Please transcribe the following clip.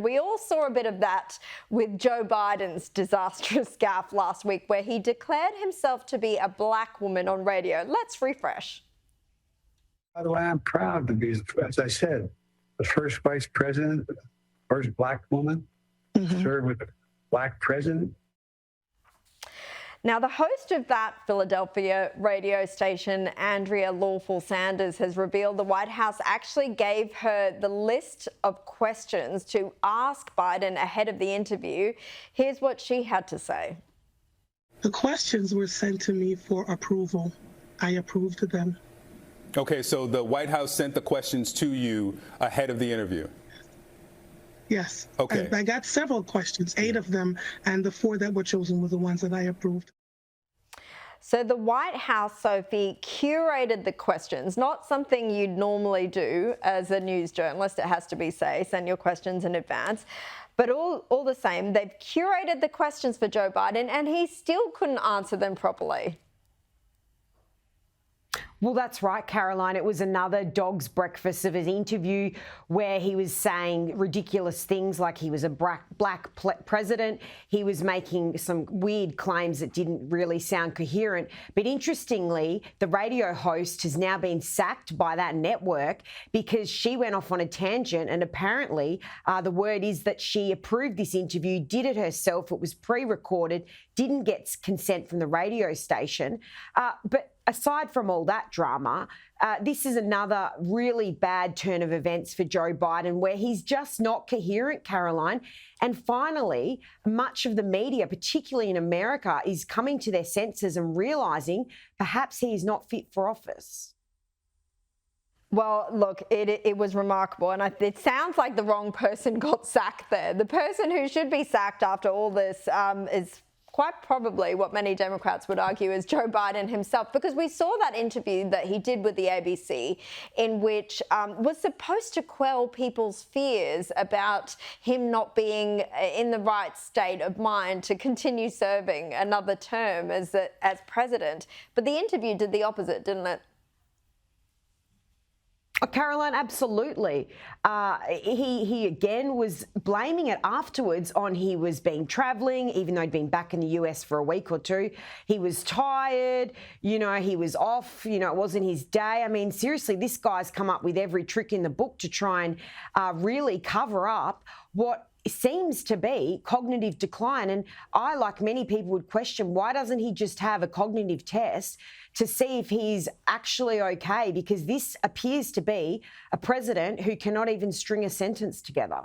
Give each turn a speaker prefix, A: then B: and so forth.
A: We all saw a bit of that with Joe Biden's disastrous gaffe last week, where he declared himself to be a black woman on radio. Let's refresh.
B: By the way, I'm proud to be, as I said, the first vice president, first black woman, served with a black president.
A: Now, the host of that Philadelphia radio station, Andrea Lawful Sanders, has revealed the White House actually gave her the list of questions to ask Biden ahead of the interview. Here's what she had to say.
C: The questions were sent to me for approval. I approved of them.
D: Okay, so the White House sent the questions to you ahead of the interview?
C: Yes.
D: Okay.
C: I got several questions, 8 of them, and the 4 that were chosen were the ones that I approved.
A: So the White House, Sophie, curated the questions, not something you'd normally do as a news journalist, it has to be send your questions in advance. But all the same, they've curated the questions for Joe Biden and he still couldn't answer them properly.
E: Well, that's right, Caroline. It was another dog's breakfast of an interview where he was saying ridiculous things like he was a black president. He was making some weird claims that didn't really sound coherent. But interestingly, the radio host has now been sacked by that network because she went off on a tangent, and apparently the word is that she approved this interview, did it herself. It was pre-recorded, didn't get consent from the radio station. But aside from all that drama, this is another really bad turn of events for Joe Biden where he's just not coherent, Caroline. And finally, much of the media, particularly in America, is coming to their senses and realising perhaps he's not fit for office.
A: Well, look, it was remarkable, and it sounds like the wrong person got sacked there. The person who should be sacked after all this is quite probably what many Democrats would argue is Joe Biden himself, because we saw that interview that he did with the ABC in which was supposed to quell people's fears about him not being in the right state of mind to continue serving another term as president. But the interview did the opposite, didn't it?
E: Oh, Caroline, absolutely. He again was blaming it afterwards on he was travelling, even though he'd been back in the US for a week or two. He was tired, he was off, it wasn't his day. I mean, seriously, this guy's come up with every trick in the book to try and really cover up what seems to be cognitive decline. And I, like many people, would question, why doesn't he just have a cognitive test to see if he's actually okay? Because this appears to be a president who cannot even string a sentence together.